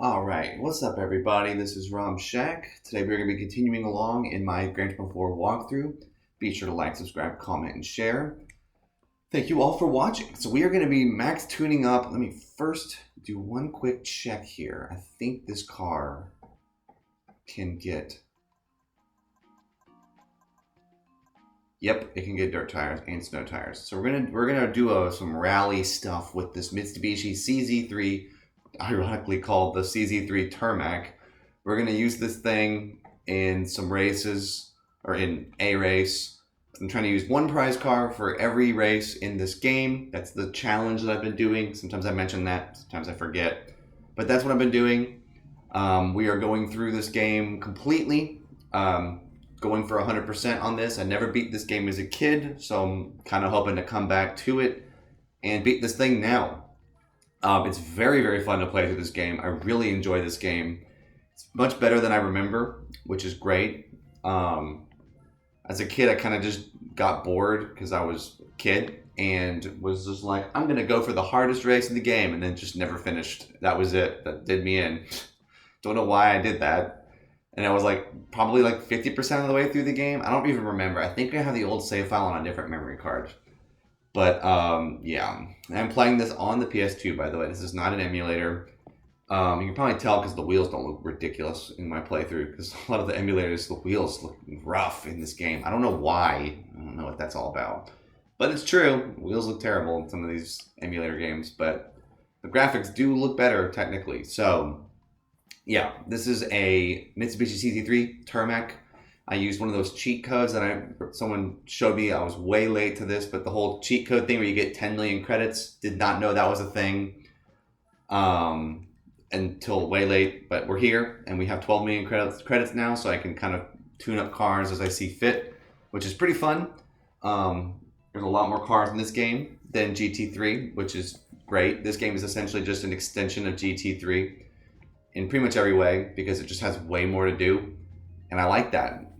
All right, what's up, everybody? This is Rom Shack. Today we're going to be continuing along in my Gran Turismo 4 walkthrough. Be sure to like, subscribe, comment, and share. Thank you all for watching. So we are going to be max tuning up. Let me first do one quick check here. I think this car can get... Yep, it can get dirt tires and snow tires. So we're gonna do some rally stuff with this Mitsubishi CZ-3, ironically called the CZ-3 Tarmac. We're gonna use this thing in some races, or in a race. I'm trying to use one prize car for every race in this game. That's the challenge that I've been doing. Sometimes I mention that, sometimes I forget. But that's what I've been doing. We are going through this game completely. Going for 100% on this. I never beat this game as a kid, so I'm kind of hoping to come back to it and beat this thing now. It's very, very fun to play through this game. I really enjoy this game. It's much better than I remember, which is great. As a kid, I kind of just got bored because I was a kid and was just like, I'm going to go for the hardest race in the game, and then just never finished. That was it. That did me in. Don't know why I did that. And I was probably 50% of the way through the game. I don't even remember. I think I have the old save file on a different memory card. But yeah, I'm playing this on the PS2, by the way. This is not an emulator. You can probably tell because the wheels don't look ridiculous in my playthrough. Because a lot of the emulators, the wheels look rough in this game. I don't know why. I don't know what that's all about. But it's true. Wheels look terrible in some of these emulator games. But the graphics do look better, technically. So... yeah, this is a Mitsubishi CZ-3 Tarmac. I used one of those cheat codes that someone showed me. I was way late to this, but the whole cheat code thing where you get 10 million credits, did not know that was a thing until way late. But we're here, and we have 12 million credits now, so I can kind of tune up cars as I see fit, which is pretty fun. There's a lot more cars in this game than GT3, which is great. This game is essentially just an extension of GT3. In pretty much every way, because it just has way more to do, and I like that.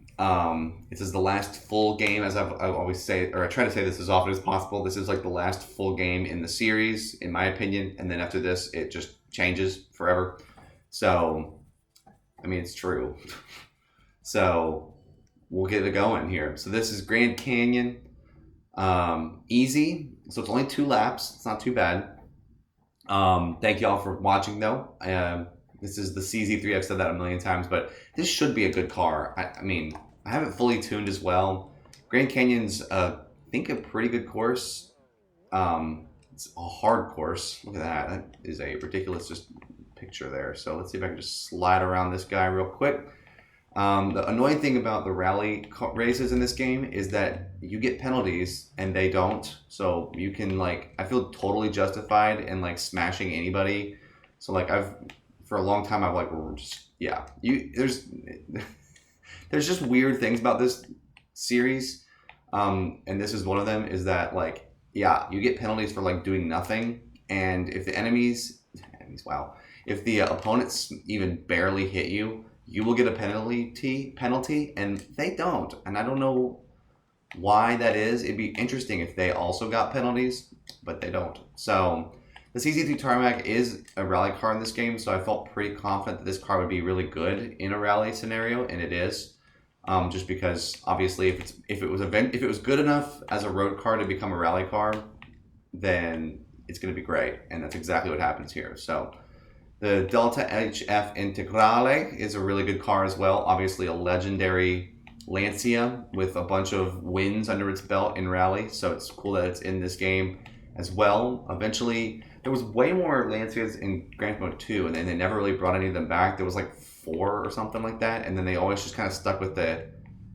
This is the last full game, as I always say, or I try to say this as often as possible. This is the last full game in the series, in my opinion, and then after this, it just changes forever. So, I mean, it's true. So, we'll get it going here. So this is Grand Canyon, easy. So it's only 2 laps. It's not too bad. Thank y'all for watching, though. This is the CZ-3. I've said that a million times, but this should be a good car. I mean, I have it fully tuned as well. Grand Canyon's, I think, a pretty good course. It's a hard course. Look at that. That is a ridiculous just picture there. So let's see if I can just slide around this guy real quick. The annoying thing about the rally races in this game is that you get penalties and they don't. So you can I feel totally justified in smashing anybody. So for a long time, I've just, yeah. There's just weird things about this series, and this is one of them. Is that yeah, you get penalties for doing nothing, and if the wow, if the opponents even barely hit you, you will get a penalty, and they don't, and I don't know why that is. It'd be interesting if they also got penalties, but they don't. So. The CZ-3 Tarmac is a rally car in this game, so I felt pretty confident that this car would be really good in a rally scenario, and it is. Just because obviously, if it was good enough as a road car to become a rally car, then it's going to be great, and that's exactly what happens here. So the Delta HF Integrale is a really good car as well. Obviously, a legendary Lancia with a bunch of wins under its belt in rally, so it's cool that it's in this game as well. Eventually. There was way more Lancias in Gran Turismo 2, and then they never really brought any of them back. There was 4 or something like that, and then they always just kind of stuck with the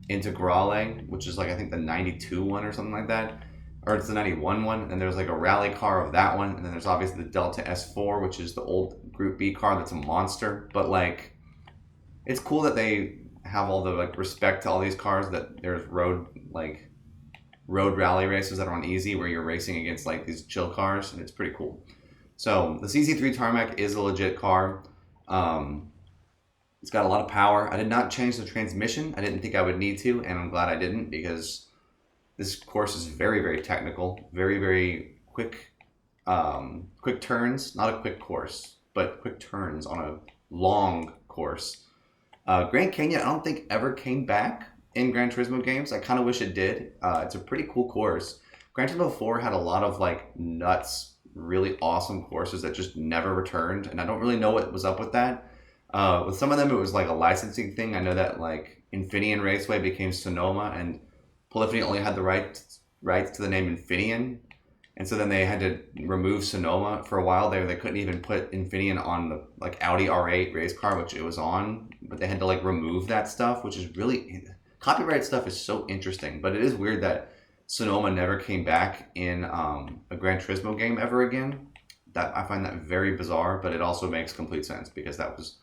Integrale, which is I think the 92 one or something like that. Or it's the 91 one, and there's a rally car of that one, and then there's obviously the Delta S4, which is the old Group B car that's a monster. But it's cool that they have all the respect to all these cars, that there's road rally races that are on easy where you're racing against these chill cars, and it's pretty cool. So the CZ-3 Tarmac is a legit car. It's got a lot of power. I did not change the transmission. I didn't think I would need to, and I'm glad I didn't, because this course is very, very technical, very, very quick turns. Not a quick course, but quick turns on a long course. Grand Canyon, I don't think ever came back in Gran Turismo games. I kind of wish it did. It's a pretty cool course. Gran Turismo 4 had a lot of like nuts, really awesome courses that just never returned, and I don't really know what was up with that. With some of them, it was like a licensing thing. I know that like Infineon Raceway became Sonoma, and Polyphony only had the rights to the name Infineon, and so then they had to remove Sonoma for a while there. They couldn't even put Infineon on the like Audi R8 race car, which it was on, but they had to like remove that stuff, which is really copyright stuff is so interesting. But it is weird that Sonoma never came back in a Gran Turismo game ever again. That I find that very bizarre, but it also makes complete sense because that was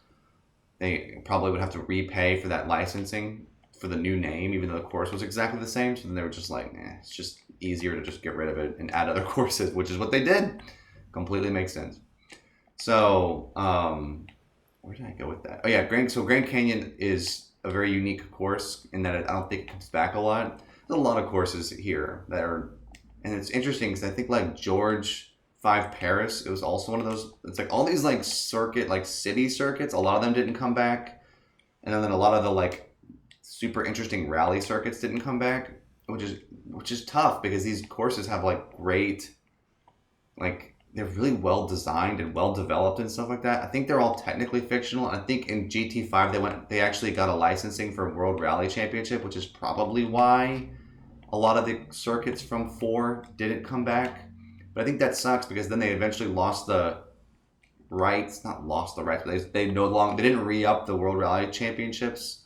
they probably would have to repay for that licensing for the new name, even though the course was exactly the same. So then they were just like, it's just easier to just get rid of it and add other courses, which is what they did. Completely makes sense. So, where did I go with that? Oh yeah, Grand Canyon is a very unique course in that I don't think it comes back a lot. There's a lot of courses here that are, and it's interesting because I think like George 5 Paris, it was also one of those. It's like all these like city circuits. A lot of them didn't come back, and then a lot of the like super interesting rally circuits didn't come back, which is tough because these courses have like great, like they're really well designed and well developed and stuff like that. I think they're all technically fictional. I think in GT5 they actually got a licensing for World Rally Championship, which is probably why a lot of the circuits from 4 didn't come back. But I think that sucks because then they eventually lost the rights. Not lost the rights, but they didn't re-up the World Rally Championships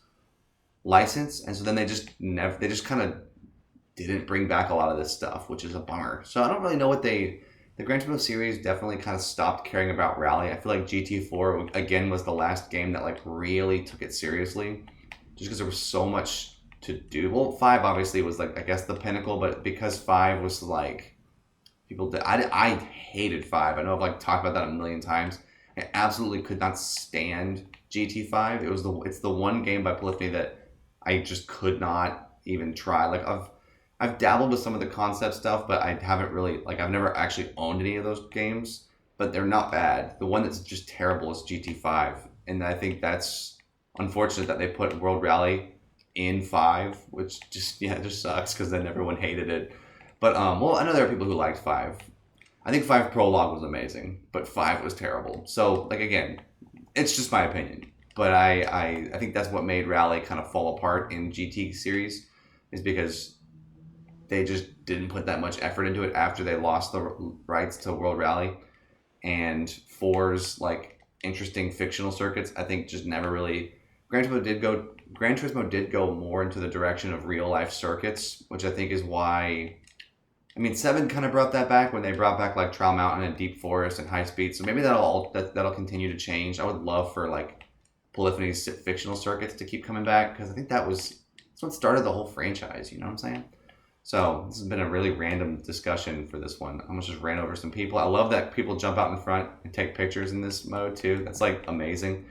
license, and so then they just kind of didn't bring back a lot of this stuff, which is a bummer. So I don't really know what the Gran Turismo series definitely kind of stopped caring about rally. I feel like GT4 again was the last game that like really took it seriously, just because there was so much to do. Well, 5 obviously was like I guess the pinnacle, but because 5 was like I hated 5. I know I've like talked about that a million times. I absolutely could not stand GT5. It's the one game by Polyphony that I just could not even try. Like I've dabbled with some of the concept stuff, but I haven't really like I've never actually owned any of those games. But they're not bad. The one that's just terrible is GT5, and I think that's unfortunate that they put World Rally in 5, which just it just sucks because then everyone hated it. But well, I know there are people who liked 5. I think 5 Prologue was amazing, but 5 was terrible. So like again, it's just my opinion. But I think that's what made Rally kind of fall apart in GT series, is because they just didn't put that much effort into it after they lost the rights to World Rally. And 4's like interesting fictional circuits, I think just never really. Gran Turismo did go more into the direction of real life circuits, which I think is why. I mean, 7 kind of brought that back when they brought back like Trial Mountain and Deep Forest and High Speed. So maybe that'll continue to change. I would love for like Polyphony's fictional circuits to keep coming back, because I think that's what started the whole franchise. You know what I'm saying? So this has been a really random discussion for this one. I almost just ran over some people. I love that people jump out in front and take pictures in this mode too. That's like amazing.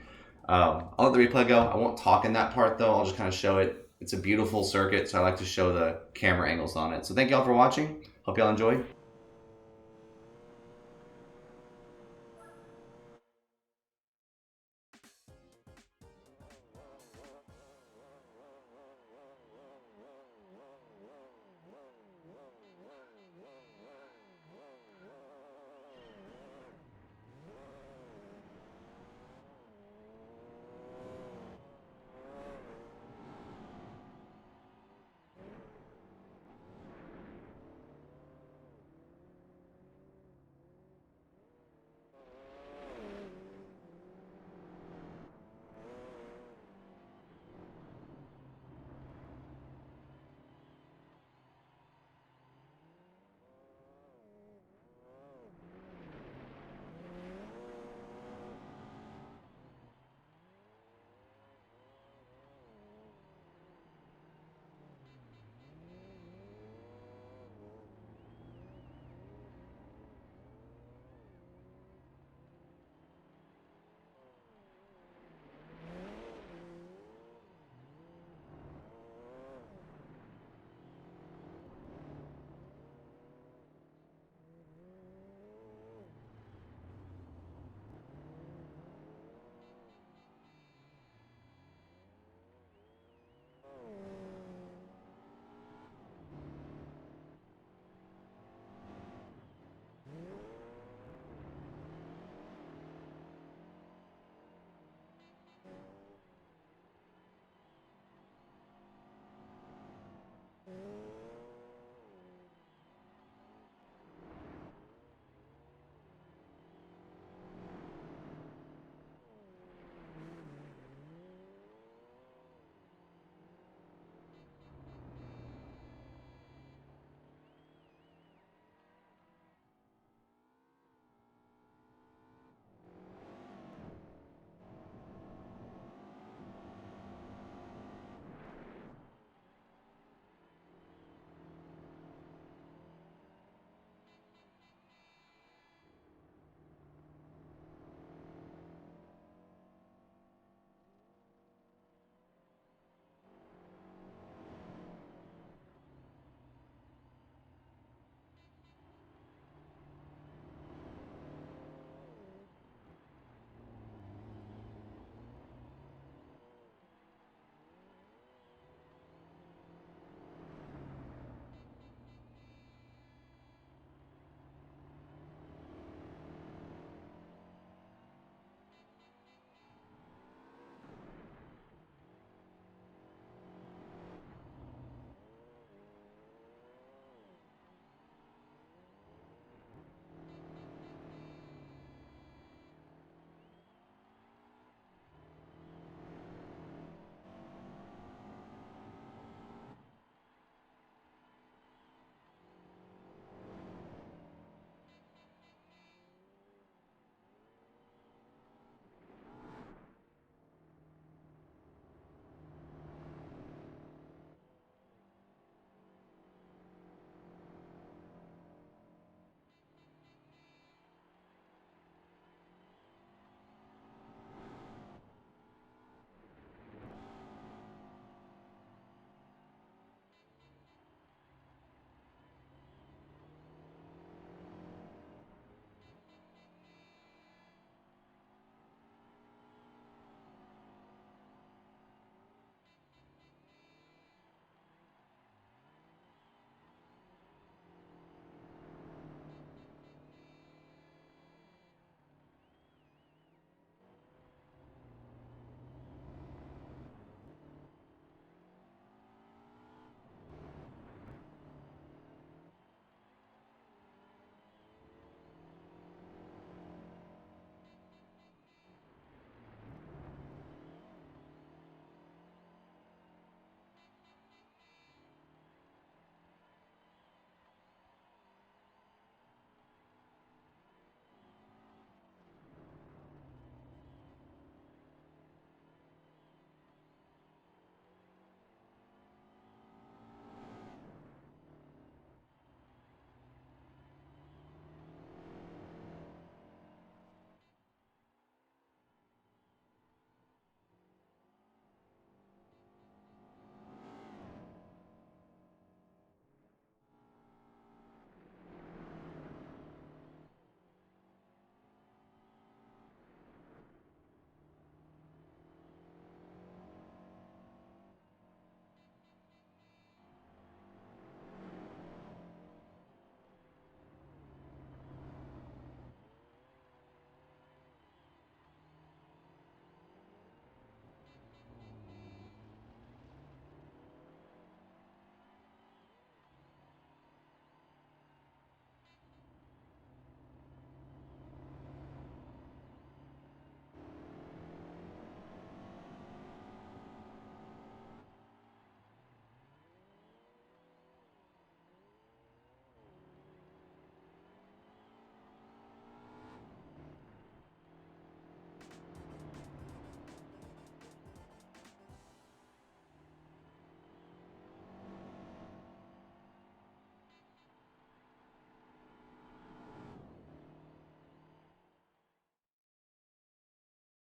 I'll let the replay go. I won't talk in that part though. I'll just kind of show it. It's a beautiful circuit, so I like to show the camera angles on it. So thank y'all for watching. Hope y'all enjoy.